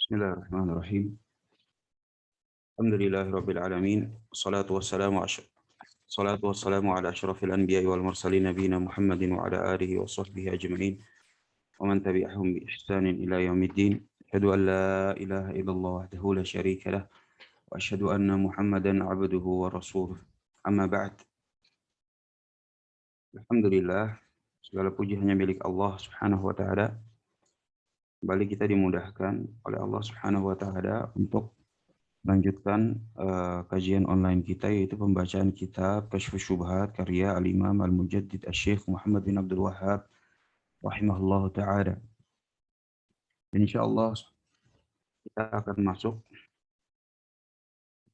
Bismillahirrahmanirrahim. Alhamdulillahirabbil alamin. Salatu wassalamu ala asyrafil anbiya'i wal mursalin nabiyina Muhammadin wa ala alihi wa sahbihi ajma'in wa man tabi'ahum bi ihsanin ila yaumiddin. Asyhadu an la ilaha illallah wahdahu la syarika lah wa asyhadu anna Muhammadan 'abduhu wa rasuluh. Amma ba'd. Alhamdulillah, segala puji hanya milik Allah Subhanahu wa taala. Kembali kita dimudahkan oleh Allah Subhanahu wa taala untuk lanjutkan kajian online kita, yaitu pembacaan kitab Kasyfus Syubhat karya Al-Imam Al-Mujaddid Asy-Syaikh Muhammad bin Abdul Wahhab rahimahullahu taala. Insyaallah kita akan masuk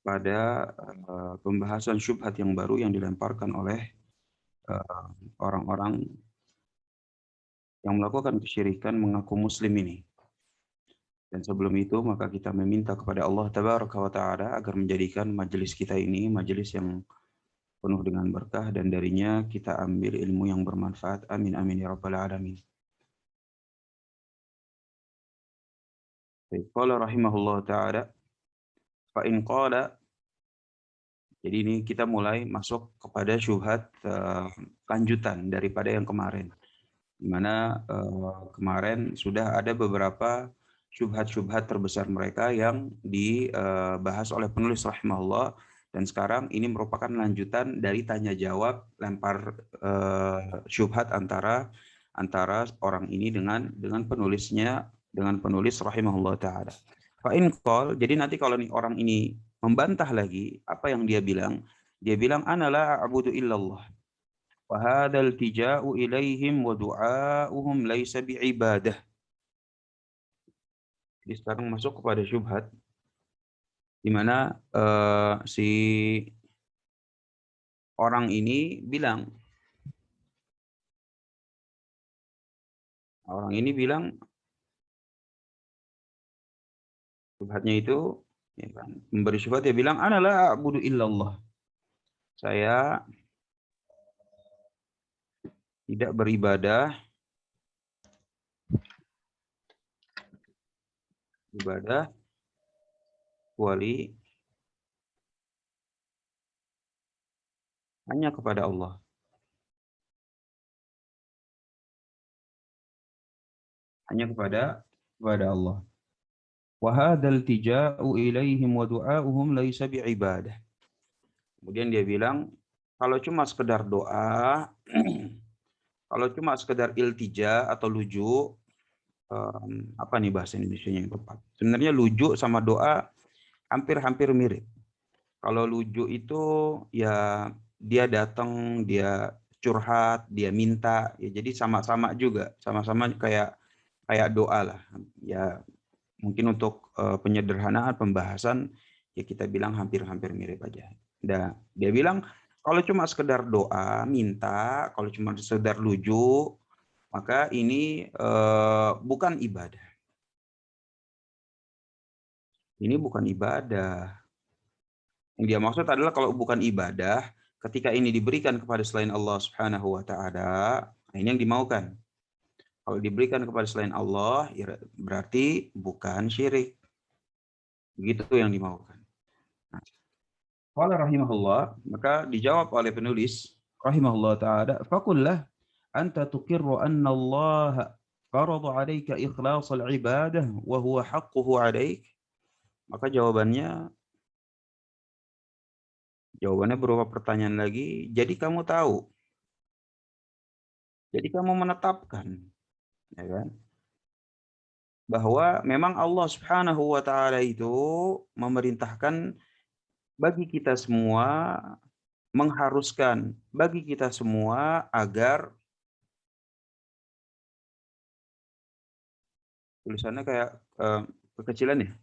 pada pembahasan syubhat yang baru yang dilemparkan oleh orang-orang yang melakukan kesyirikan mengaku muslim ini. Dan sebelum itu maka kita meminta kepada Allah Tabaraka wa Ta'ala agar menjadikan majelis kita ini majelis yang penuh dengan berkah dan darinya kita ambil ilmu yang bermanfaat. Amin amin ya rabbal alamin. Qala rahimahullah ta'ala fa in qala. Jadi ini kita mulai masuk kepada syubhat lanjutan daripada yang kemarin. Di mana kemarin sudah ada beberapa syubhat-syubhat terbesar mereka yang dibahas oleh penulis rahimahullah, dan sekarang ini merupakan lanjutan dari tanya jawab lempar syubhat antara orang ini dengan penulisnya, dengan penulis rahimahullah taala. Fa in qol, jadi nanti kalau orang ini membantah lagi, apa yang dia bilang? Dia bilang ana la a'budu illallah. Wa hadzal tija'u ilaihim wa du'a'uhum laisa bi'ibadah. Jadi sekarang masuk kepada syubhat di mana si orang ini bilang, syubhatnya itu ya kan, memberi syubhat, dia bilang ana la a'budu illallah. Saya tidak beribadah kecuali hanya kepada Allah. Hanya kepada Allah. Wa hadzal tija'u ilaihim wa du'a'uhum laisa bi'ibadah. Kemudian dia bilang, kalau cuma sekedar doa, kalau cuma sekedar iltija atau luju, apa nih bahasa Indonesianya yang tepat? Sebenarnya luju sama doa hampir-hampir mirip. Kalau luju itu ya dia datang, dia curhat, dia minta, ya jadi sama-sama juga, sama-sama kayak doa lah. Ya mungkin untuk penyederhanaan pembahasan ya kita bilang hampir-hampir mirip aja. Nah, dia bilang kalau cuma sekedar doa, minta, kalau cuma sekedar luju, maka ini bukan ibadah. Ini bukan ibadah. Yang dia maksud adalah kalau bukan ibadah, ketika ini diberikan kepada selain Allah Subhanahu wa taala, ini yang dimaukan. Kalau diberikan kepada selain Allah, ya berarti bukan syirik. Begitu yang dimaukan. Nah, qala rahimahullah, maka dijawab oleh penulis rahimahullah taala, faqullah anta tuqirru anna Allah farada 'alaika ikhlasal ibadah wa huwa haqquhu 'alaik. Maka jawabannya berupa pertanyaan lagi. Jadi kamu tahu, jadi kamu menetapkan, ya kan, bahwa memang Allah Subhanahu wa taala itu memerintahkan bagi kita semua, mengharuskan bagi kita semua agar, tulisannya kayak kekecilan ya?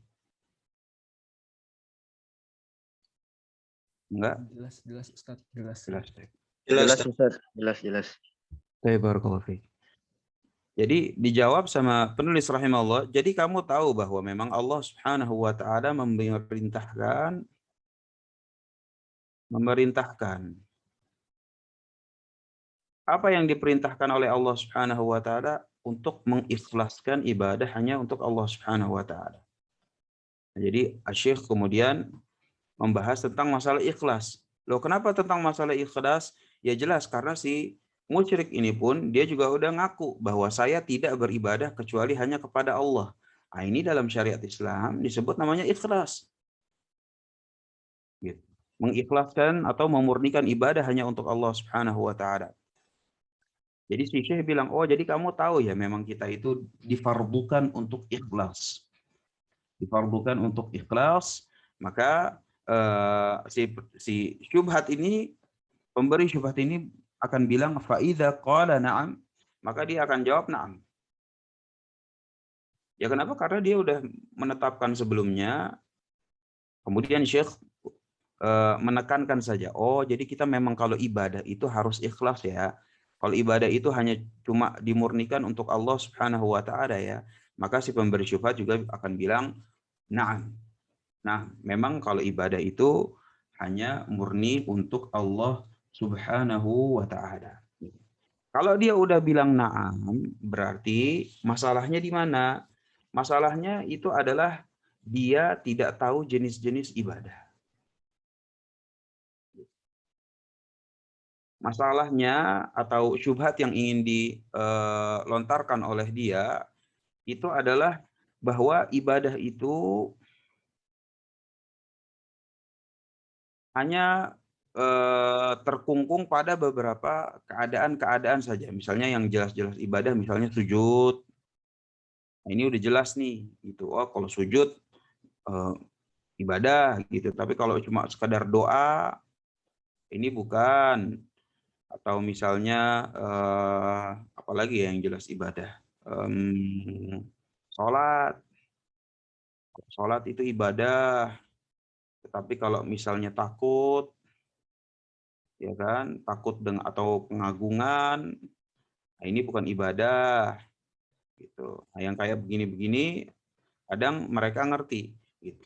Enggak? Jelas Ustaz, jelas. Jelas Ustaz, jelas. Barakallahu fiik. Jadi dijawab sama penulis rahimahullah, jadi kamu tahu bahwa memang Allah Subhanahu wa taala memerintahkan apa yang diperintahkan oleh Allah Subhanahu wa taala untuk mengikhlaskan ibadah hanya untuk Allah Subhanahu wa taala. Jadi Syekh kemudian membahas tentang masalah ikhlas. Loh, kenapa tentang masalah ikhlas? Ya jelas karena si musyrik ini pun dia juga udah ngaku bahwa saya tidak beribadah kecuali hanya kepada Allah. Nah, ini dalam syariat Islam disebut namanya ikhlas. Gitu. Mengikhlaskan atau memurnikan ibadah hanya untuk Allah Subhanahu wa taala. Jadi si Syekh bilang, "Oh, jadi kamu tahu ya memang kita itu difardukan untuk ikhlas." Difardukan untuk ikhlas, maka si syubhat ini, pemberi syubhat ini akan bilang fa idza qala na'am, maka dia akan jawab na'am. Ya kenapa? Karena dia udah menetapkan sebelumnya, kemudian Syekh menekankan saja, oh jadi kita memang kalau ibadah itu harus ikhlas ya. Kalau ibadah itu hanya cuma dimurnikan untuk Allah Subhanahu wa taala ya, maka si pemberi syubhat juga akan bilang na'am. Nah, memang kalau ibadah itu hanya murni untuk Allah Subhanahu wa taala. Kalau dia udah bilang na'am, berarti masalahnya di mana? Masalahnya itu adalah dia tidak tahu jenis-jenis ibadah. Masalahnya atau syubhat yang ingin dilontarkan oleh dia itu adalah bahwa ibadah itu hanya terkungkung pada beberapa keadaan-keadaan saja. Misalnya yang jelas-jelas ibadah, misalnya sujud. Nah, ini udah jelas nih, gitu. Oh, kalau sujud ibadah, gitu. Tapi kalau cuma sekadar doa, ini bukan. Atau misalnya apalagi ya yang jelas ibadah. Sholat. Sholat itu ibadah. Tetapi kalau misalnya takut, ya kan, takut dengan atau pengagungan, nah ini bukan ibadah, gitu. Nah, yang kayak begini-begini kadang mereka ngerti, gitu.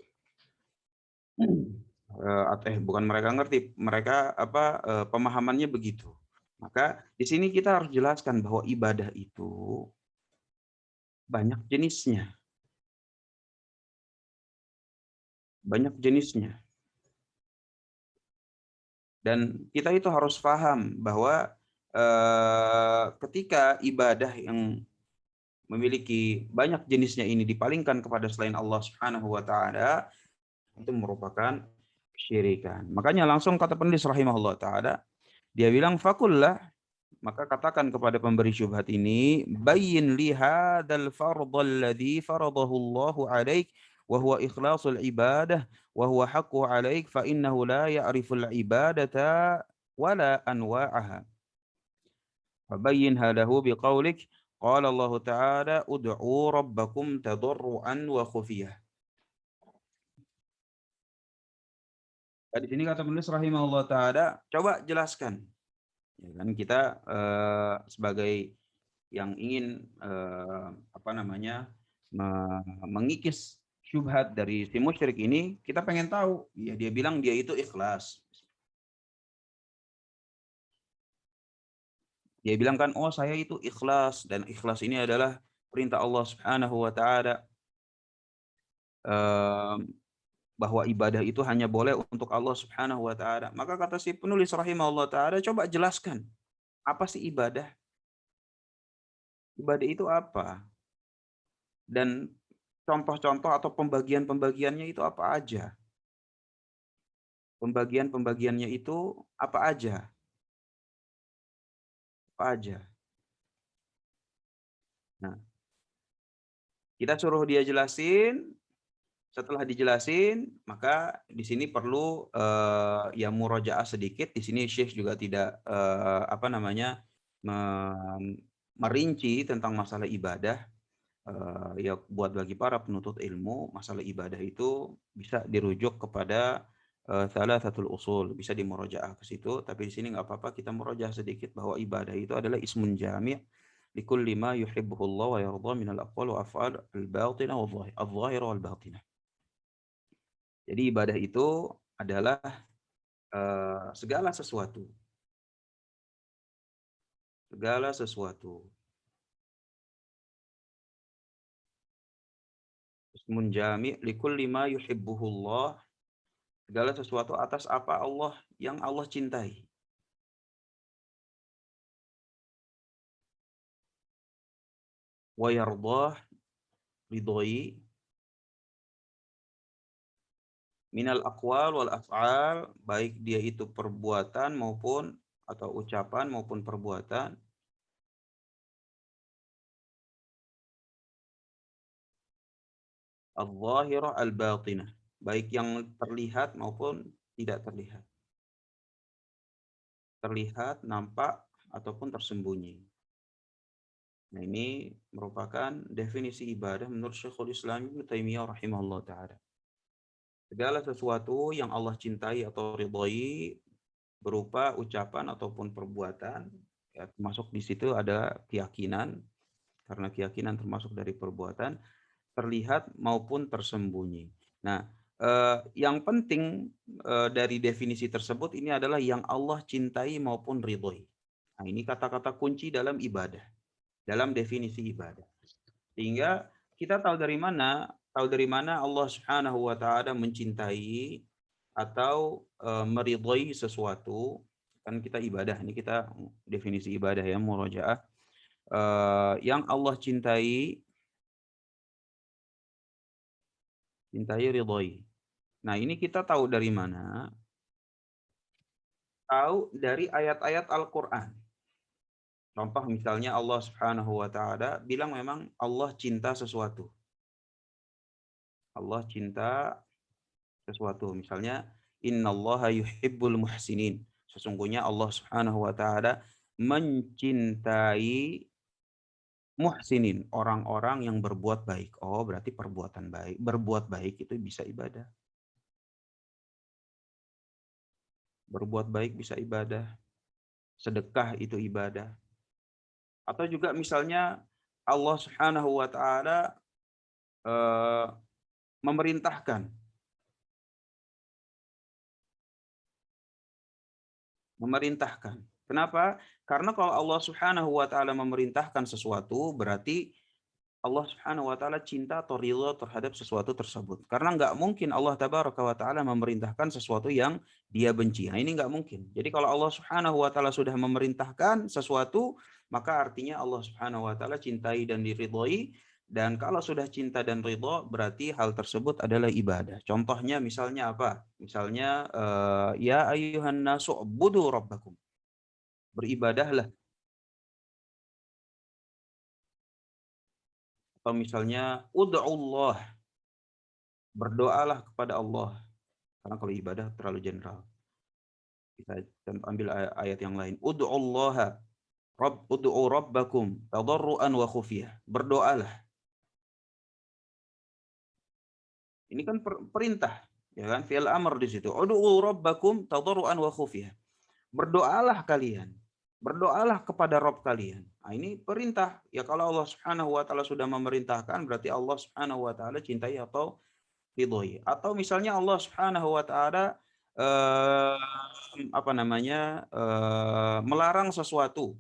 Bukan mereka ngerti, mereka pemahamannya begitu. Maka di sini kita harus jelaskan bahwa ibadah itu banyak jenisnya, banyak jenisnya. Dan kita itu harus paham bahwa ketika ibadah yang memiliki banyak jenisnya ini dipalingkan kepada selain Allah Subhanahu wa taala, itu merupakan kesyirikan. Makanya langsung kata penulis rahimahullah taala, dia bilang fakullah, maka katakan kepada pemberi syubhat ini, bayyin li hadzal fardhal ladzi faradahu Allahu 'alaik wa huwa ikhlasul ibadah wa huwa haqqu 'alaik fa innahu la ya'riful ibadata wala anwa'aha. Fabayyinha lahu biqaulik qala Allah ta'ala ud'u rabbakum tadarruan wa khufiyah. Di sini kata penulis rahimahullah taala, coba jelaskan. Ya kan kita sebagai yang ingin mengikis syubhat dari si musyrik ini, kita pengen tahu, ya dia bilang dia itu ikhlas. Dia bilang kan, oh saya itu ikhlas, dan ikhlas ini adalah perintah Allah Subhanahu wa taala, bahwa ibadah itu hanya boleh untuk Allah Subhanahu wa taala. Maka kata si penulis rahimahullah taala, coba jelaskan, apa sih ibadah? Ibadah itu apa? Dan contoh-contoh atau pembagian-pembagiannya itu apa aja? Pembagian-pembagiannya itu apa aja? Apa aja? Nah, kita suruh dia jelasin, setelah dijelasin, maka di sini perlu ya murojaah sedikit. Di sini Syekh juga tidak merinci tentang masalah ibadah. Ya buat bagi para penuntut ilmu, masalah ibadah itu bisa dirujuk kepada salah satu usul, bisa dimurojaah ke situ. Tapi di sini nggak apa-apa kita murojaah sedikit bahwa ibadah itu adalah ismun jami' likulli ma yuhibbuhu Allah wa yarda min al-aqwal wa af'al al-batinah wal-dhahirah wal-batinah. Jadi ibadah itu adalah segala sesuatu. Segala sesuatu. ismun jami' likulli ma yuhibbuhullah, segala sesuatu atas apa Allah yang Allah cintai. Wa yardah, ridhoi, minal aqwal wal af'al, baik dia itu perbuatan maupun atau ucapan maupun perbuatan. Al-zahirah al-batinah, baik yang terlihat maupun tidak terlihat. Terlihat, nampak, ataupun tersembunyi. Nah, ini merupakan definisi ibadah menurut Syekhul Islam Ibnu Taimiyah rahimahullah ta'ala. Segala sesuatu yang Allah cintai atau ridhai berupa ucapan ataupun perbuatan, ya, termasuk di situ ada keyakinan, karena keyakinan termasuk dari perbuatan, terlihat maupun tersembunyi. Nah, yang penting dari definisi tersebut ini adalah yang Allah cintai maupun ridhoi. Nah, ini kata-kata kunci dalam ibadah, dalam definisi ibadah. Sehingga kita tahu dari mana Allah Subhanahu wa taala mencintai atau meridhoi sesuatu. Kan kita ibadah, ini kita definisi ibadah ya, murajaah. Yang Allah cintai ridhoi. Nah, ini kita tahu dari mana? Tahu dari ayat-ayat Al-Qur'an. Contoh misalnya Allah Subhanahu wa taala bilang memang Allah cinta sesuatu. Allah cinta sesuatu. Misalnya innallaha yuhibbul muhsinin. Sesungguhnya Allah Subhanahu wa taala mencintai muhsinin, orang-orang yang berbuat baik. Oh, berarti perbuatan baik, berbuat baik itu bisa ibadah. Berbuat baik bisa ibadah. Sedekah itu ibadah. Atau juga misalnya Allah Subhanahu wa taala memerintahkan. Kenapa? Karena kalau Allah Subhanahu wa taala memerintahkan sesuatu, berarti Allah Subhanahu wa taala cinta atau ridha terhadap sesuatu tersebut. Karena nggak mungkin Allah Tabaraka wa taala memerintahkan sesuatu yang dia benci. Nah, ini nggak mungkin. Jadi kalau Allah Subhanahu wa taala sudah memerintahkan sesuatu, maka artinya Allah Subhanahu wa taala cintai dan diridhoi. Dan kalau sudah cinta dan ridha, berarti hal tersebut adalah ibadah. Contohnya misalnya apa? Misalnya ya ayyuhan nasu ubudu rabbakum. Beribadahlah. Atau misalnya ud'ullah, berdoalah kepada Allah. Karena kalau ibadah terlalu general. Kita ambil ayat yang lain. Ud'ullaha, ud'u rabbakum tadarruan wa khufiyah. Berdoalah. Ini kan perintah, ya kan? Fi'il amr di situ. Ud'u rabbakum tadarruan wa khufiyah. Berdoalah kalian. Berdoalah kepada Rabb kalian. Nah, ini perintah. Ya kalau Allah Subhanahu wa taala sudah memerintahkan, berarti Allah Subhanahu wa taala cintai atau ridhoi. Atau misalnya Allah Subhanahu wa taala melarang sesuatu.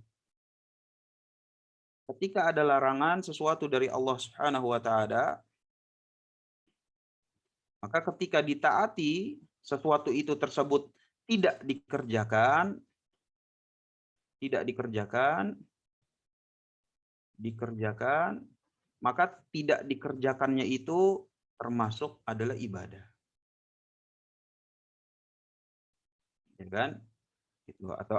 Ketika ada larangan sesuatu dari Allah Subhanahu wa taala, maka ketika ditaati sesuatu itu tersebut tidak dikerjakan, maka tidak dikerjakannya itu termasuk adalah ibadah. Ya kan? Itu atau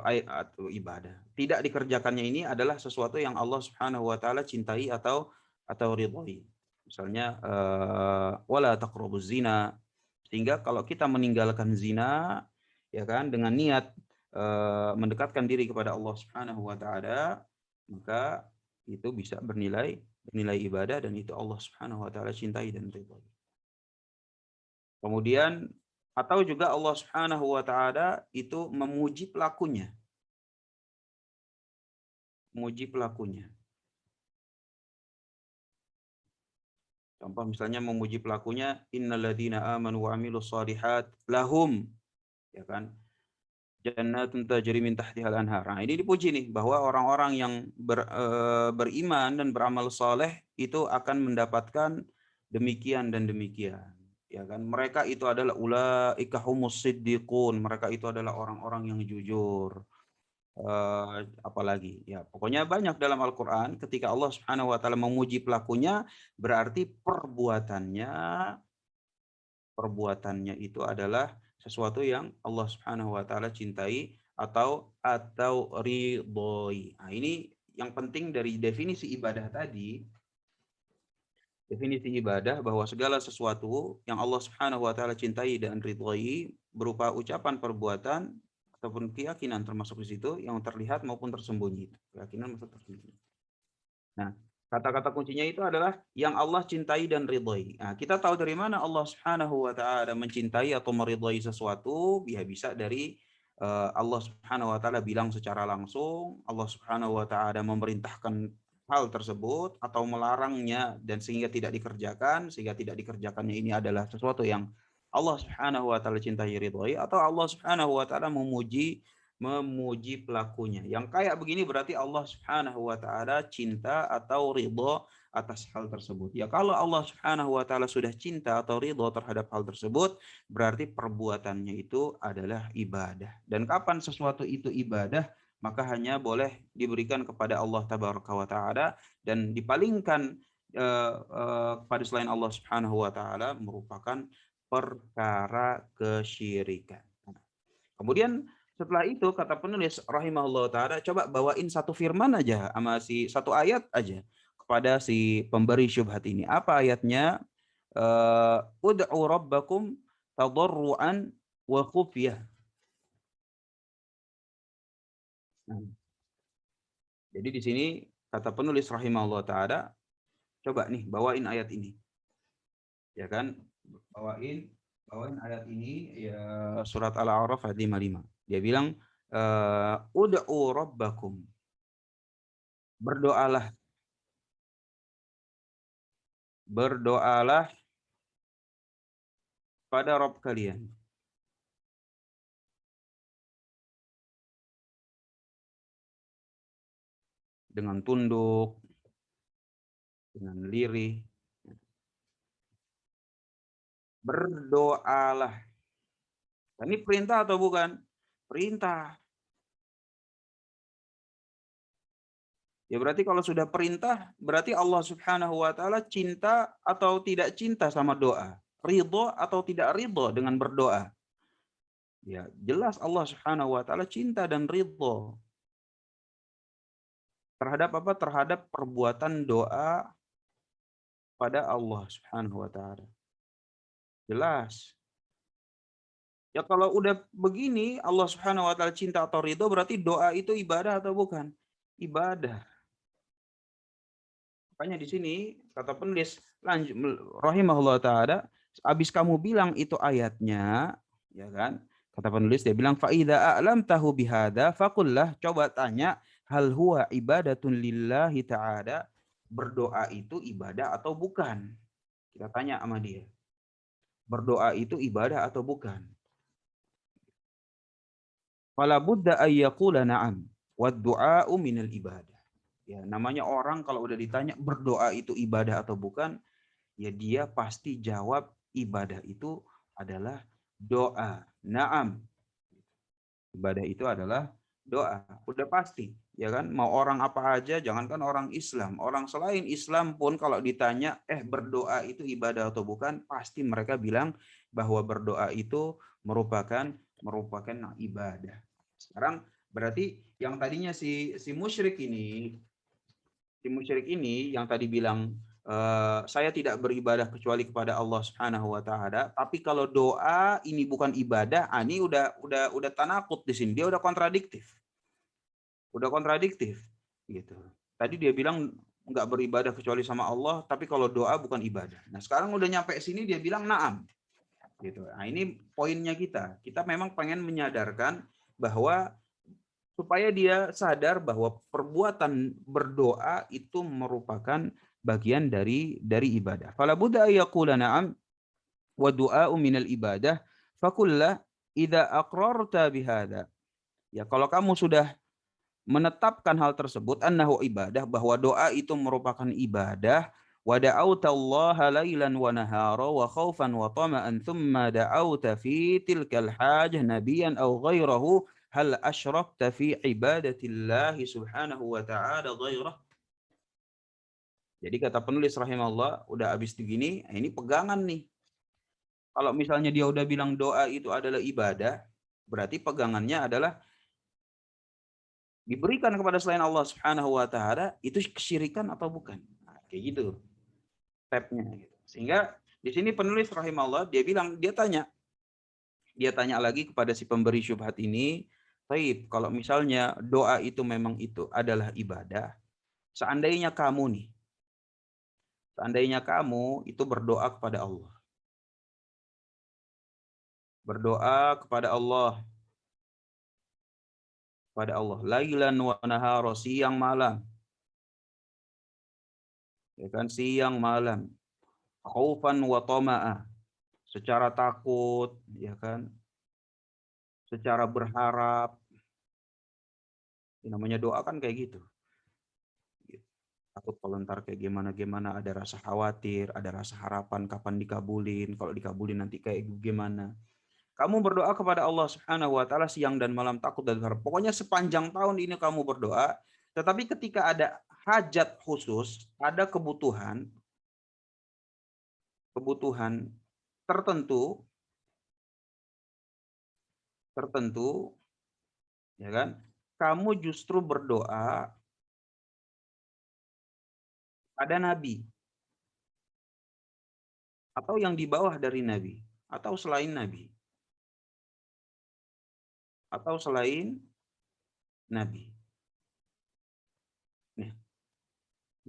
ibadah. Tidak dikerjakannya ini adalah sesuatu yang Allah Subhanahu wa taala cintai atau ridhoi. Misalnya wala taqrabuz zina. Sehingga kalau kita meninggalkan zina, ya kan, dengan niat mendekatkan diri kepada Allah Subhanahu wa taala, maka itu bisa bernilai ibadah dan itu Allah Subhanahu wa taala cintai dan ridhoi. Kemudian atau juga Allah Subhanahu wa taala itu memuji pelakunya. Contoh misalnya memuji pelakunya, innalladzina amanu wa amilus shalihat lahum, ya kan, jannatun tajri min tahtihal anhar. Nah, ini dipuji nih bahwa orang-orang yang beriman dan beramal saleh itu akan mendapatkan demikian dan demikian. Ya kan, mereka itu adalah ulaika humus siddiqun, mereka itu adalah orang-orang yang jujur. Apalagi ya, pokoknya banyak dalam Al-Qur'an ketika Allah Subhanahu wa taala memuji pelakunya, berarti perbuatannya itu adalah sesuatu yang Allah Subhanahu wa taala cintai atau ridhoi. Nah, ini yang penting dari definisi ibadah tadi. Definisi ibadah bahwa segala sesuatu yang Allah Subhanahu wa taala cintai dan ridhoi berupa ucapan, perbuatan ataupun keyakinan termasuk di situ yang terlihat maupun tersembunyi. Keyakinan maksud tersembunyi. Nah, kata-kata kuncinya itu adalah yang Allah cintai dan ridhoi. Nah, kita tahu dari mana Allah Subhanahu wa taala mencintai atau meridhoi sesuatu? Ya bisa dari Allah Subhanahu wa taala bilang secara langsung, Allah Subhanahu wa taala memerintahkan hal tersebut atau melarangnya dan sehingga tidak dikerjakannya ini adalah sesuatu yang Allah Subhanahu wa taala cintai ridhoi, atau Allah Subhanahu wa taala memuji pelakunya. Yang kayak begini berarti Allah Subhanahu wa taala cinta atau ridho atas hal tersebut. Ya kalau Allah Subhanahu wa taala sudah cinta atau ridho terhadap hal tersebut, berarti perbuatannya itu adalah ibadah. Dan kapan sesuatu itu ibadah, maka hanya boleh diberikan kepada Allah Tabaraka wa taala, dan dipalingkan kepada selain Allah Subhanahu wa taala merupakan perkara kesyirikan. Kemudian setelah itu kata penulis rahimahullah taala, coba bawain satu firman aja sama satu ayat aja kepada si pemberi syubhat ini. Apa ayatnya? Ud'u rabbakum tadarruan wa khufyah. Jadi di sini kata penulis rahimahullah taala, coba nih bawain ayat ini. Ya kan? Bawain ayat ini ya, surat Al-A'raf ayat 55. Dia bilang ud'u rabbakum. Berdoalah pada Rabb kalian. Dengan tunduk, dengan lirih. Berdoalah. Ini perintah atau bukan? Perintah. Ya berarti kalau sudah perintah, berarti Allah Subhanahu wa taala cinta atau tidak cinta sama doa? Ridho atau tidak ridho dengan berdoa? Ya, jelas Allah Subhanahu wa taala cinta dan ridho terhadap apa? Terhadap perbuatan doa pada Allah Subhanahu wa taala. Jelas. Ya kalau udah begini Allah Subhanahu wa taala cinta atau ridho, berarti doa itu ibadah atau bukan? Ibadah. Makanya di sini kata penulis lanjut rahimahullah taala, habis kamu bilang itu ayatnya, ya kan? Kata penulis dia bilang fa idza a'lamtahu bihadza faqullah, coba tanya hal huwa ibadatun lillahi ta'ala, berdoa itu ibadah atau bukan? Kita tanya sama dia. Berdoa itu ibadah atau bukan? Fala budda ay yaqula na'am wad du'a'u minal ibadah. Ya, namanya orang kalau udah ditanya berdoa itu ibadah atau bukan, ya dia pasti jawab ibadah itu adalah doa. Naam. Ibadah itu adalah doa. Udah pasti, ya kan? Mau orang apa aja, jangankan orang Islam, orang selain Islam pun kalau ditanya berdoa itu ibadah atau bukan, pasti mereka bilang bahwa berdoa itu merupakan ibadah. Sekarang berarti yang tadinya si musyrik ini yang tadi bilang saya tidak beribadah kecuali kepada Allah Subhanahu wa taala, tapi kalau doa ini bukan ibadah, ini udah tanakut di sini. Dia udah kontradiktif. Gitu. Tadi dia bilang nggak beribadah kecuali sama Allah, tapi kalau doa bukan ibadah. Nah, sekarang udah nyampe sini dia bilang na'am. Gitu. Nah, ini poinnya kita. Kita memang pengen menyadarkan bahwa supaya dia sadar bahwa perbuatan berdoa itu merupakan bagian dari ibadah. Fala budda yaqula na'am wa du'a'u minal ibadah fakullah idza aqrarta bihadza. Ya kalau kamu sudah menetapkan hal tersebut annahu ibadah, bahwa doa itu merupakan ibadah, Wa da'awta Allah lailan wa nahara wa khaufan wa tama'an thumma da'awta fi tilkal hajah nabiyan aw ghairahu hal asyrakta fi ibadatillahi subhanahu wa ta'ala ghairah. Jadi kata penulis rahimahullah, udah habis begini, ini pegangan nih. Kalau misalnya dia udah bilang doa itu adalah ibadah, berarti pegangannya adalah diberikan kepada selain Allah Subhanahu wa taala itu kesyirikan atau bukan. Nah, kayak gitu stepnya gitu. Sehingga di sini penulis rahimahullah dia bilang dia tanya lagi kepada si pemberi syubhat ini, "Baik, kalau misalnya doa itu memang itu adalah ibadah, seandainya kamu itu berdoa kepada Allah. Berdoa kepada Allah. Lailan wa nahara, siang malam. Ya kan, siang malam. Khaufan wa tama'a, secara takut, ya kan? Secara berharap. Ini namanya doa kan kayak gitu. Takut kalau ntar kayak gimana, ada rasa khawatir, ada rasa harapan kapan dikabulin, kalau dikabulin nanti kayak gimana. Kamu berdoa kepada Allah Subhanahu wa taala siang dan malam, takut dan berharap. Pokoknya sepanjang tahun ini kamu berdoa, tetapi ketika ada hajat khusus, ada kebutuhan tertentu, ya kan? Kamu justru berdoa pada nabi atau yang di bawah dari nabi atau selain nabi. Nah,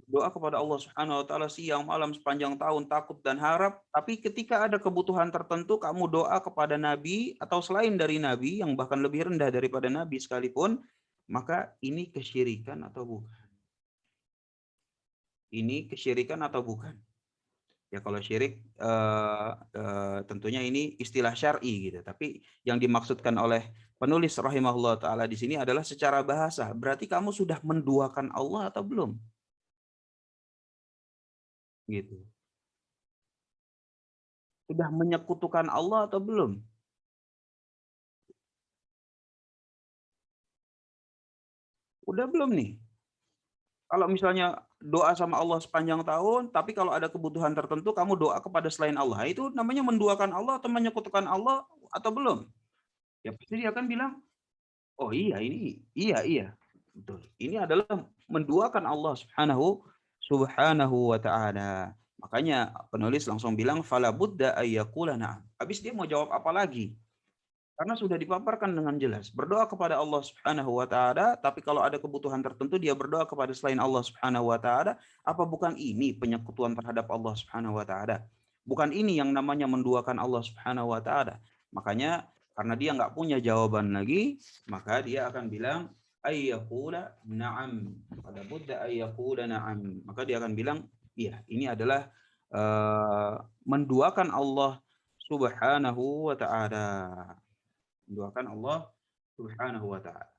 doa kepada Allah Subhanahu wa taala siang malam sepanjang tahun, takut dan harap, tapi ketika ada kebutuhan tertentu kamu doa kepada nabi atau selain dari nabi yang bahkan lebih rendah daripada nabi sekalipun, maka ini kesyirikan atau bukan? Ini kesyirikan atau bukan? Ya kalau syirik tentunya ini istilah syar'i gitu. Tapi yang dimaksudkan oleh penulis rahimahullah taala di sini adalah secara bahasa. Berarti kamu sudah menduakan Allah atau belum? Gitu. Sudah menyekutukan Allah atau belum? Udah belum nih? Kalau misalnya doa sama Allah sepanjang tahun, tapi kalau ada kebutuhan tertentu kamu doa kepada selain Allah, itu namanya menduakan Allah atau menyekutukan Allah atau belum? Ya pasti dia akan bilang, oh iya ini, iya. Betul. Ini adalah menduakan Allah Subhanahu wa taala. Makanya penulis langsung bilang fala budda ayyaqula na'am. Habis dia mau jawab apa lagi? Karena sudah dipaparkan dengan jelas. Berdoa kepada Allah Subhanahu wa taala, tapi kalau ada kebutuhan tertentu dia berdoa kepada selain Allah Subhanahu wa taala, apa bukan ini penyekutuan terhadap Allah Subhanahu wa taala? Bukan ini yang namanya menduakan Allah Subhanahu wa taala. Makanya karena dia nggak punya jawaban lagi, maka dia akan bilang ayyaqula na'am. Pada budda ayyaqula na'am. Maka dia akan bilang, iya, ini adalah menduakan Allah Subhanahu wa taala. Menduakan Allah Subhanahu wa taala.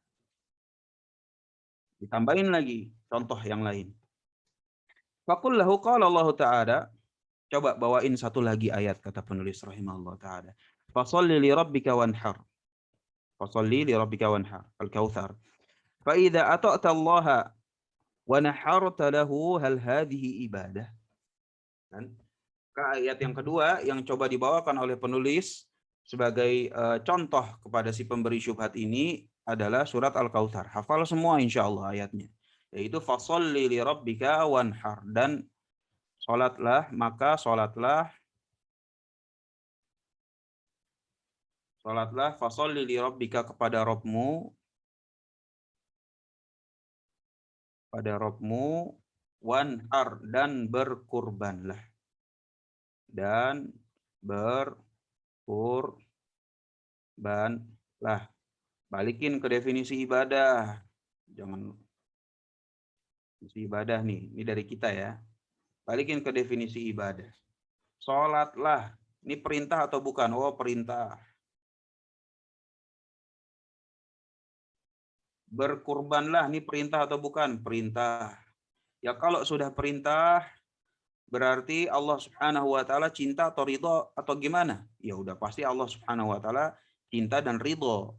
Ditambahin lagi contoh yang lain. Faqul lahu qala Allah taala, coba bawain satu lagi ayat kata penulis rahimahullah taala. Fasholli li rabbika wanhar. Fasholli li rabbika wanhar. Al-Kautsar. Fa idza ata'ta Allah wa naharta lahu hal hadhihi ibadah. Kan? Ayat yang kedua yang coba dibawakan oleh penulis sebagai contoh kepada si pemberi syubhat ini adalah surat Al-Kautsar. Hafal semua insyaallah ayatnya. Yaitu fasholli li rabbika wanhar, dan salatlah fasholli li rabbika kepada Rabbmu wanhar, dan berkurbanlah. Balikin ke definisi ibadah. Jangan definisi ibadah nih, ini dari kita ya. Balikin ke definisi ibadah. Sholatlah, ini perintah atau bukan? Oh, perintah. Berkurbanlah, ini perintah atau bukan? Perintah. Ya kalau sudah perintah, berarti Allah Subhanahu wa taala cinta atau ridho atau gimana? Ya udah pasti Allah Subhanahu wa taala cinta dan ridho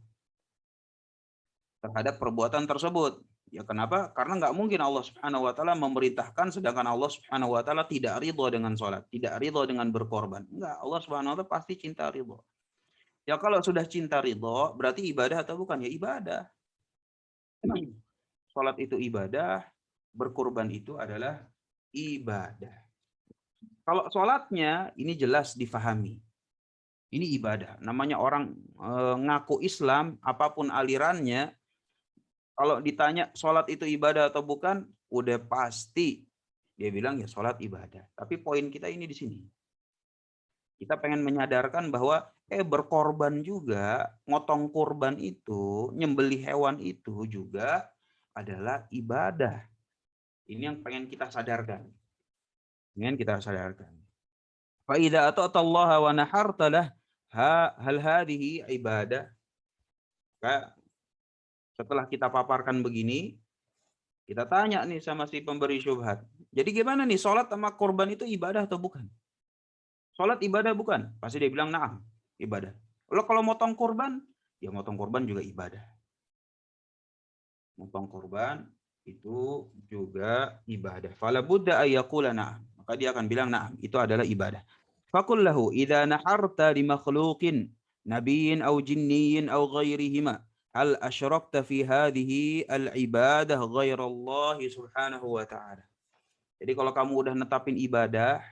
terhadap perbuatan tersebut. Ya kenapa? Karena nggak mungkin Allah Subhanahu wa taala memerintahkan sedangkan Allah Subhanahu wa taala tidak ridho dengan sholat, tidak ridho dengan berkorban. Enggak, Allah Subhanahu wa taala pasti cinta ridho. Ya kalau sudah cinta ridho, berarti ibadah atau bukan? Ya ibadah. Sholat itu ibadah, berkorban itu adalah ibadah. Kalau sholatnya ini jelas difahami. Ini ibadah. Namanya orang ngaku Islam, apapun alirannya, kalau ditanya sholat itu ibadah atau bukan, udah pasti dia bilang ya sholat ibadah. Tapi poin kita ini di sini. Kita pengen menyadarkan bahwa berkorban juga, ngotong kurban itu, nyembelih hewan itu juga adalah ibadah. Ini yang pengen kita sadarkan. Ingin kita sadarkan. Fa idza ata'tallaha wa naharta lah hal hadhihi ibadah. Setelah kita paparkan begini, kita tanya nih sama si pemberi syubhat. Jadi gimana nih, sholat sama korban itu ibadah atau bukan? Sholat ibadah bukan? Pasti dia bilang na'am, ibadah. Lalu kalau motong korban, ya motong korban juga ibadah. Motong korban itu juga ibadah. Fala budda ayyakula na'am. Maka dia akan bilang na'am, itu adalah ibadah. Faqul lahu idza naharta li makhluqin nabiyyin aw jinniyyin aw ghairihima hal asyrakta fi hadhihi al-ibadah ghairallah subhanahu wa ta'ala. Jadi kalau kamu udah netapin ibadah,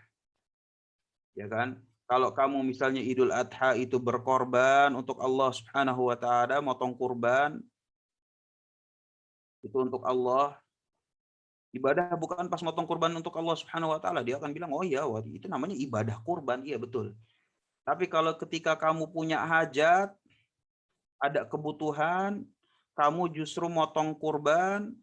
ya kan? Kalau kamu misalnya Idul Adha itu berkorban untuk Allah Subhanahu wa taala, motong kurban itu untuk Allah. Ibadah bukan pas motong kurban untuk Allah Subhanahu wa taala, dia akan bilang, "Oh iya, itu namanya ibadah kurban." Iya, betul. Tapi kalau ketika kamu punya hajat, ada kebutuhan, kamu justru motong kurban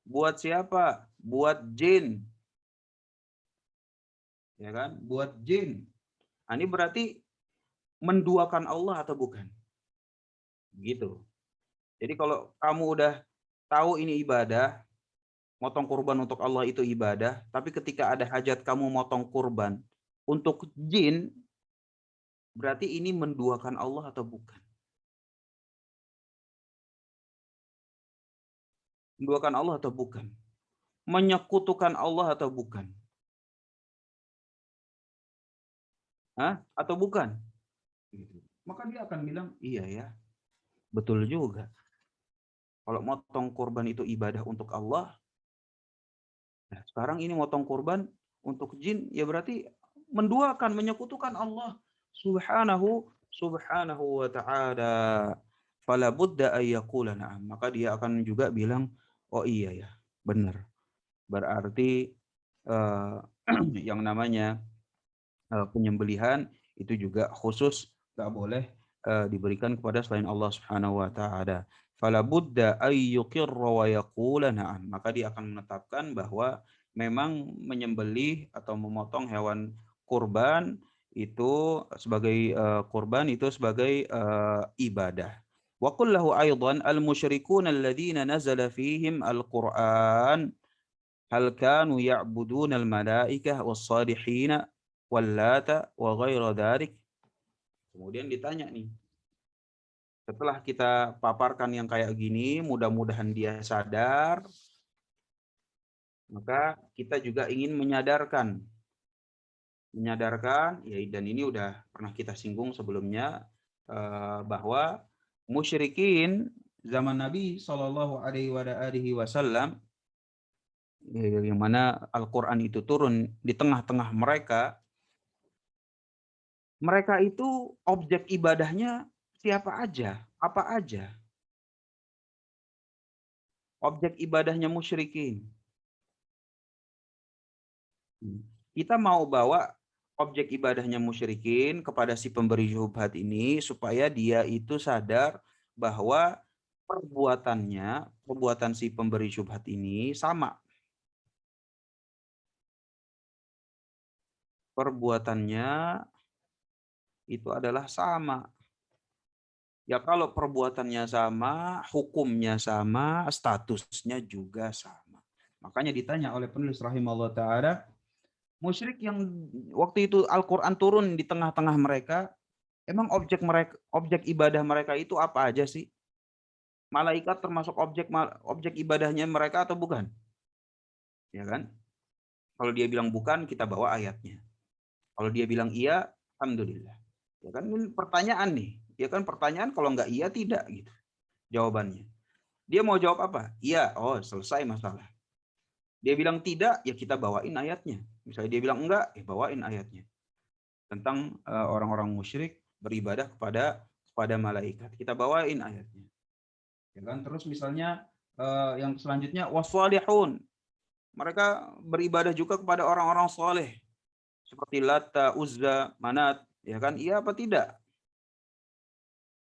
buat siapa? Buat jin. Ya kan? Buat jin. Nah, ini berarti menduakan Allah atau bukan? Gitu. Jadi kalau kamu udah tahu ini ibadah, motong kurban untuk Allah itu ibadah, tapi ketika ada hajat kamu motong kurban untuk jin, berarti ini menduakan Allah atau bukan? Menduakan Allah atau bukan? Menyekutukan Allah atau bukan? Hah? Atau bukan? Maka dia akan bilang, iya ya, betul juga. Kalau motong kurban itu ibadah untuk Allah, nah sekarang ini motong kurban untuk jin, ya berarti menduakan, menyekutukan Allah subhanahu wa ta'ala. Fala budda ayyakula na'am. Maka dia akan juga bilang, oh iya ya, benar. Berarti yang namanya penyembelihan itu juga khusus, nggak boleh diberikan kepada selain Allah Subhanahu wa taala. Fala budda ayyuqirra wa yaqula na'am. Maka dia akan menetapkan bahwa memang menyembelih atau memotong hewan kurban itu sebagai ibadah. Wa qul lahu aidan al-musyrikuna alladhina nazala fihim al-Qur'an hal kanu ya'buduna al-malaikah was-salihina wallata wa ghaira dzalik. Kemudian ditanya nih, setelah kita paparkan yang kayak gini, mudah-mudahan dia sadar, maka kita juga ingin menyadarkan, ya, dan ini udah pernah kita singgung sebelumnya, bahwa musyrikin zaman Nabi Shallallahu Alaihi Wasallam, yang mana Al-Quran itu turun di tengah-tengah mereka, mereka itu objek ibadahnya siapa aja, apa aja. Objek ibadahnya musyrikin. Kita mau bawa objek ibadahnya musyrikin kepada si pemberi syubhat ini supaya dia itu sadar bahwa perbuatan si pemberi syubhat ini sama. Perbuatannya itu adalah sama. Ya kalau perbuatannya sama, hukumnya sama, statusnya juga sama. Makanya ditanya oleh penulis rahimahullah ta'ala, musyrik yang waktu itu Al-Quran turun di tengah-tengah mereka, emang objek ibadah mereka itu apa aja sih? Malaikat termasuk objek ibadahnya mereka atau bukan? Ya kan? Kalau dia bilang bukan, kita bawa ayatnya. Kalau dia bilang iya, alhamdulillah. Ya kan, ini pertanyaan nih. Ya kan, pertanyaan kalau nggak iya tidak gitu jawabannya. Dia mau jawab apa? Iya, oh selesai masalah. Dia bilang tidak, ya kita bawain ayatnya. Misalnya dia bilang enggak, ya bawain ayatnya. Tentang orang-orang musyrik beribadah kepada malaikat. Kita bawain ayatnya. Ya kan? Terus misalnya yang selanjutnya wassalihun. Mereka beribadah juga kepada orang-orang soleh. Seperti Lata, Uzza, Manat. Ya kan? Iya apa tidak?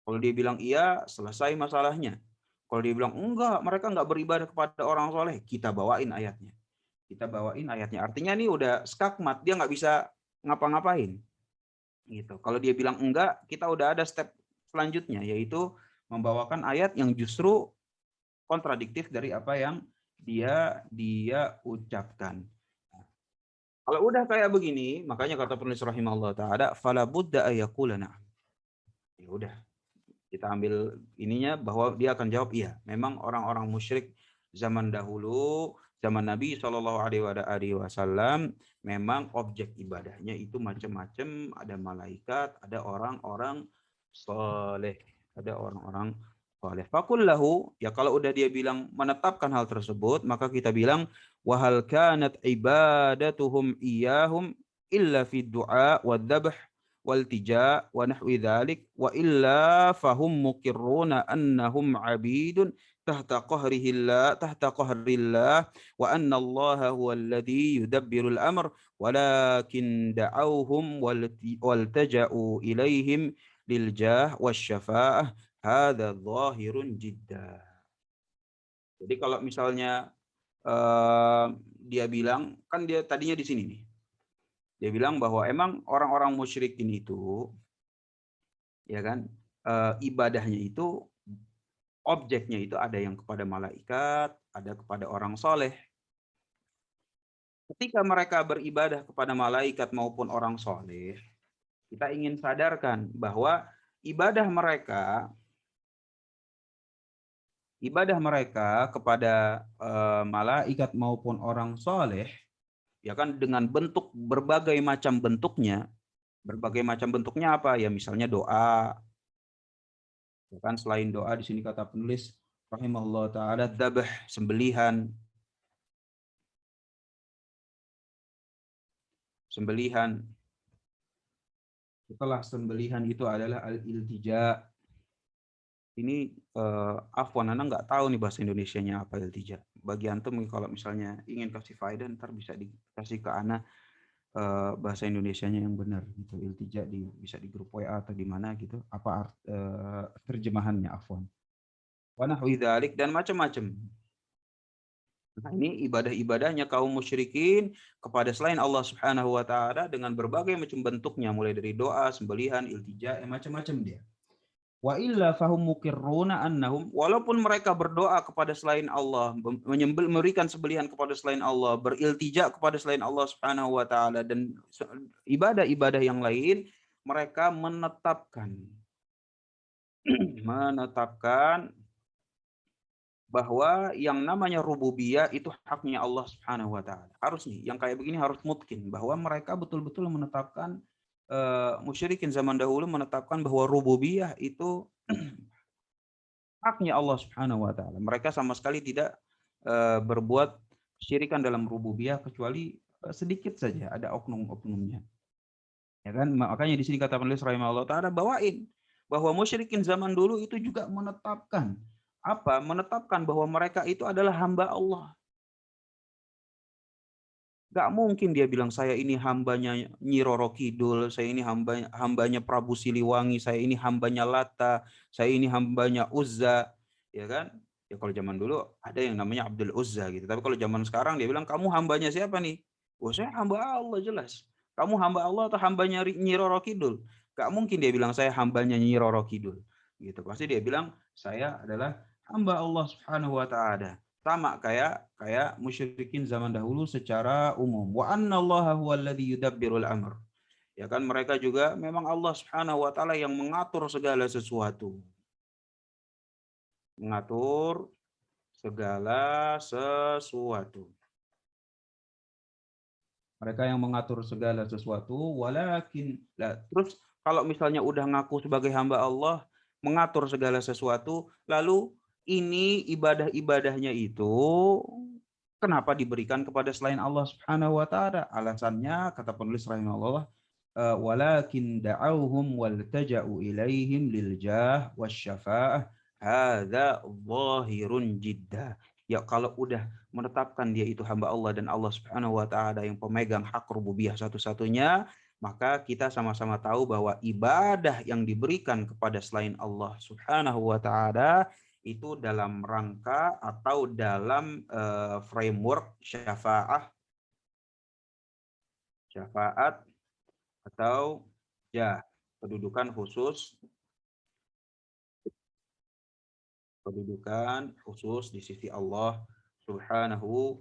Kalau dia bilang iya, selesai masalahnya. Kalau dia bilang enggak, mereka enggak beribadah kepada orang soleh, kita bawain ayatnya. Kita bawain ayatnya. Artinya nih udah skakmat, dia nggak bisa ngapa-ngapain. Gitu. Kalau dia bilang enggak, kita udah ada step selanjutnya, yaitu membawakan ayat yang justru kontradiktif dari apa yang dia ucapkan. Kalau udah kayak begini, makanya kata penulis rahimahullah ta'ala, fala budda ayaqula na'am. Ya udah, kita ambil ininya bahwa dia akan jawab iya. Memang orang-orang musyrik zaman dahulu, zaman Nabi SAW, memang objek ibadahnya itu macam-macam. Ada malaikat, ada orang-orang soleh, ada orang-orang soleh. Fakullahu, ya kalau udah dia bilang menetapkan hal tersebut, maka kita bilang wahal kanat ibadatuhum iyahum illa fi du'a wa dzabh والتجاء ونحو ذلك وإلا فهم مقرون أنهم عبيد تحت قهر الله وأن الله هو الذي يدبر الأمر ولكن دعوهم والتجأوا إليهم للجاه والشفاعة هذا ظاهر جدا. Jadi kalau misalnya dia bilang, kan dia tadinya di sini nih. Dia bilang bahwa emang orang-orang musyrikin itu, ya kan, ibadahnya itu, objeknya itu ada yang kepada malaikat, ada kepada orang soleh. Ketika mereka beribadah kepada malaikat maupun orang soleh, kita ingin sadarkan bahwa ibadah mereka kepada malaikat maupun orang soleh, ya kan, dengan bentuk berbagai macam bentuknya. Berbagai macam bentuknya apa? Ya misalnya doa. Ya kan, selain doa di sini kata penulis rahimahullah taala dzabh, sembelihan. Setelah sembelihan itu adalah al-iltija. Ini afwan, Anda nggak tahu nih bahasa Indonesianya apa iltija. Bagi antum kalau misalnya ingin kasih faedah, ntar bisa dikasih ke Ana bahasa Indonesianya yang benar gitu. Iltija bisa di grup WA atau di mana gitu, apa terjemahannya, afwan. Wa nahwi dzalik, dan macam-macam. Nah, ini ibadah-ibadahnya kaum musyrikin kepada selain Allah Subhanahu wa taala dengan berbagai macam bentuknya, mulai dari doa, sembelihan, iltija, macam-macam dia. Wa illa fahum muqirruna annahum, walaupun mereka berdoa kepada selain Allah, memberikan sembelihan kepada selain Allah, beriltija kepada selain Allah Subhanahu wa taala, dan ibadah-ibadah yang lain, mereka menetapkan bahwa yang namanya rububiyah itu haknya Allah Subhanahu wa taala. Harus nih, yang kayak begini harus mungkin bahwa mereka betul-betul menetapkan, musyrikin zaman dahulu menetapkan bahwa rububiyah itu haknya Allah Subhanahu wa taala. Mereka sama sekali tidak berbuat syirikan dalam rububiyah kecuali sedikit saja ada oknum-oknumnya. Ya kan? Makanya di sini kata penulis rahimahullah taala bawain bahwa musyrikin zaman dulu itu juga menetapkan apa? Menetapkan bahwa mereka itu adalah hamba Allah. Gak mungkin dia bilang saya ini hambanya Nyi Roro Kidul, saya ini hambanya Prabu Siliwangi, saya ini hambanya Lata, saya ini hambanya Uzza, ya kan? Ya kalau zaman dulu ada yang namanya Abdul Uzza gitu. Tapi kalau zaman sekarang dia bilang kamu hambanya siapa nih? Wah, saya hamba Allah jelas. Kamu hamba Allah atau hambanya Nyi Roro Kidul? Gak mungkin dia bilang saya hambanya Nyi Roro Kidul. Gitu. Pasti dia bilang saya adalah hamba Allah Subhanahu wa taala. sama kayak musyrikin zaman dahulu secara umum. Wa annallaha huwallazi yudabbirul amr. Ya kan, mereka juga memang Allah Subhanahu wa taala yang mengatur segala sesuatu. Mengatur segala sesuatu. Mereka yang mengatur segala sesuatu, walakin terus kalau misalnya udah ngaku sebagai hamba Allah, mengatur segala sesuatu, lalu ini ibadah-ibadahnya itu kenapa diberikan kepada selain Allah Subhanahu wa taala? Alasannya kata penulis rahimahullah, walakin da'awhum waltaja'u ilaihim lil jah wasyafa'ah hadza zahirun jiddah. Ya kalau udah menetapkan dia itu hamba Allah dan Allah Subhanahu wa taala yang pemegang hak rububiyah satu-satunya, maka kita sama-sama tahu bahwa ibadah yang diberikan kepada selain Allah Subhanahu wa taala itu dalam rangka atau dalam framework syafaat atau ya kedudukan khusus di sisi Allah Subhanahu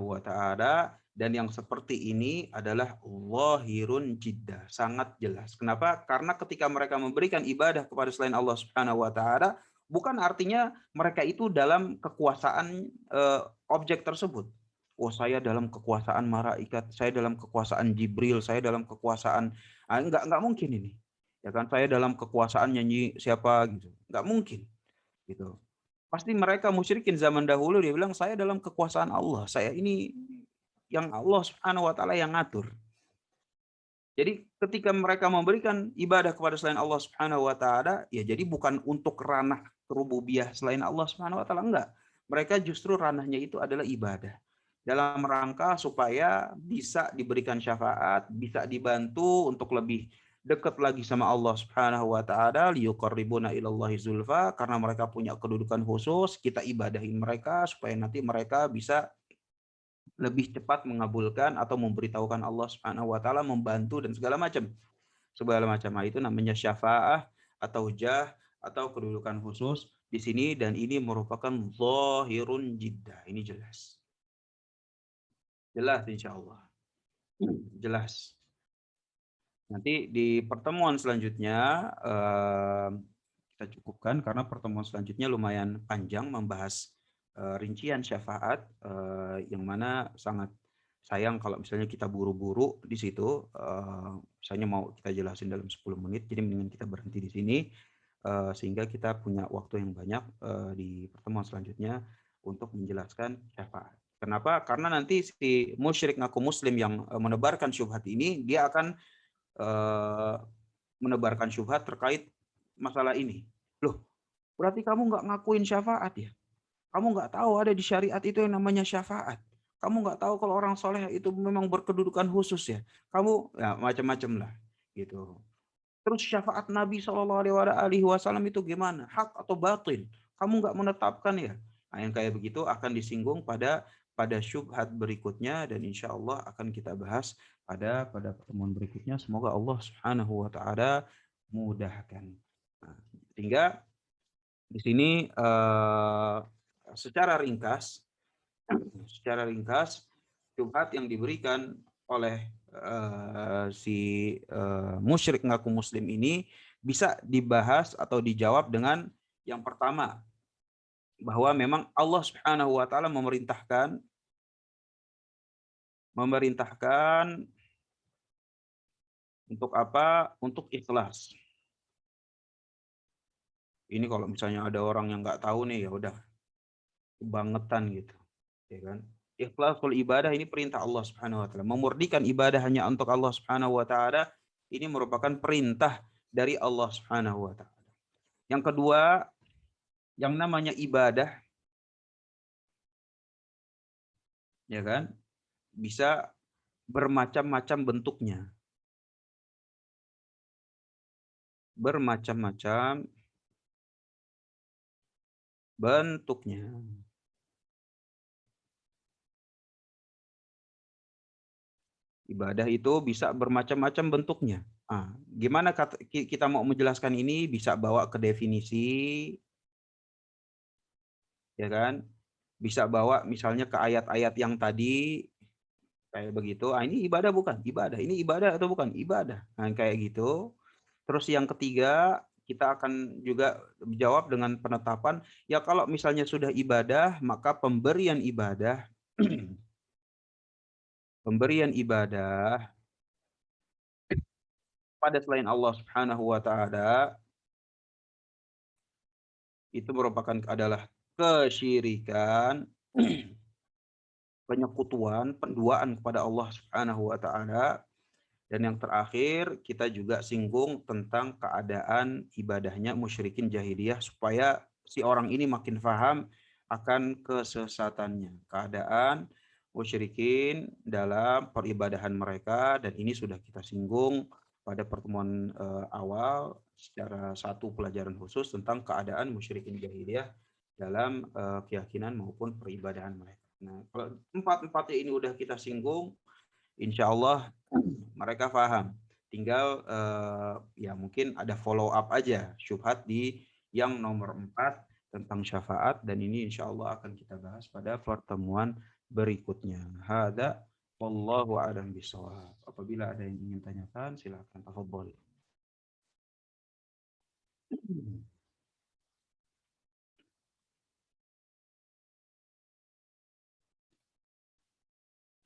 wa taala, dan yang seperti ini adalah zahirun jiddah, sangat jelas. Kenapa? Karena ketika mereka memberikan ibadah kepada selain Allah Subhanahu wa taala, bukan artinya mereka itu dalam kekuasaan objek tersebut. Oh, saya dalam kekuasaan malaikat, saya dalam kekuasaan Jibril, saya dalam kekuasaan enggak mungkin ini. Ya kan, saya dalam kekuasaan nyanyi siapa gitu. Enggak mungkin gitu. Pasti mereka musyrikin zaman dahulu dia bilang saya dalam kekuasaan Allah. Saya ini yang Allah Subhanahu wa taala yang ngatur. Jadi ketika mereka memberikan ibadah kepada selain Allah Subhanahu wa taala, ya jadi bukan untuk ranah rububiyah selain Allah Subhanahu wa taala, enggak. Mereka justru ranahnya itu adalah ibadah. Dalam rangka supaya bisa diberikan syafaat, bisa dibantu untuk lebih dekat lagi sama Allah Subhanahu wa taala, liyuqarribuna ilallahi zulfa, karena mereka punya kedudukan khusus, kita ibadahin mereka supaya nanti mereka bisa lebih cepat mengabulkan atau memberitahukan Allah Subhanahu wa taala, membantu dan segala macam. Segala macam itu namanya syafaah atau jah atau kedudukan khusus di sini, dan ini merupakan zahirun jiddah. Ini jelas. Jelas insyaallah. Jelas. Nanti di pertemuan selanjutnya kita cukupkan karena pertemuan selanjutnya lumayan panjang membahas rincian syafaat, yang mana sangat sayang kalau misalnya kita buru-buru di situ. Misalnya mau kita jelasin dalam 10 menit, jadi mendingan kita berhenti di sini sehingga kita punya waktu yang banyak di pertemuan selanjutnya untuk menjelaskan syafaat. Kenapa? Karena nanti si musyrik ngaku muslim yang menebarkan syubhat ini, dia akan menebarkan syubhat terkait masalah ini. Loh, berarti kamu nggak ngakuin syafaat ya? Kamu nggak tahu ada di syariat itu yang namanya syafaat. Kamu nggak tahu kalau orang soleh itu memang berkedudukan khusus ya. Kamu ya macam-macam lah gitu. Terus syafaat Nabi SAW itu gimana? Hak atau batin? Kamu nggak menetapkan ya? Nah, yang kayak begitu akan disinggung pada syubhat berikutnya, dan insya Allah akan kita bahas pada pertemuan berikutnya. Semoga Allah Subhanahu wa taala mudahkan. Nah, sehingga di sini secara ringkas syubhat yang diberikan oleh si musyrik ngaku muslim ini bisa dibahas atau dijawab dengan yang pertama, bahwa memang Allah Subhanahu wa taala memerintahkan untuk apa? Untuk ikhlas. Ini kalau misalnya ada orang yang nggak tahu nih, ya udah kebangetan gitu, ya kan? Ikhlasul ibadah ini perintah Allah Subhanahu wa taala. Memurnikan ibadah hanya untuk Allah Subhanahu wa taala ini merupakan perintah dari Allah Subhanahu wa taala. Yang kedua, yang namanya ibadah, ya kan, bisa bermacam-macam bentuknya. Bermacam-macam bentuknya. Ibadah itu bisa bermacam-macam bentuknya. Gimana kita mau menjelaskan ini? Bisa bawa ke definisi, ya kan? bisa bawa misalnya ke ayat-ayat yang tadi kayak begitu. Ah, ini ibadah bukan? Ibadah. Ini ibadah atau bukan? Ibadah. Nah, kayak gitu. Terus yang ketiga, kita akan juga jawab dengan penetapan, ya kalau misalnya sudah ibadah, maka pemberian ibadah pemberian ibadah pada selain Allah Subhanahu wa taala itu merupakan adalah kesyirikan, penyekutuan, penduaan kepada Allah Subhanahu wa taala. Dan yang terakhir, kita juga singgung tentang keadaan ibadahnya musyrikin jahiliyah supaya si orang ini makin paham akan kesesatannya. Keadaan musyrikin dalam peribadahan mereka, dan ini sudah kita singgung pada pertemuan awal secara satu pelajaran khusus tentang keadaan musyrikin jahiliyah dalam keyakinan maupun peribadahan mereka. Nah, kalau empat-empatnya ini udah kita singgung, insya Allah mereka paham. Tinggal ya mungkin ada follow up aja syubhat di yang nomor 4 tentang syafaat, dan ini insya Allah akan kita bahas pada pertemuan berikutnya. Hada wallahu a'lam bishawab. Apabila ada yang ingin tanyakan silakan tafadhol.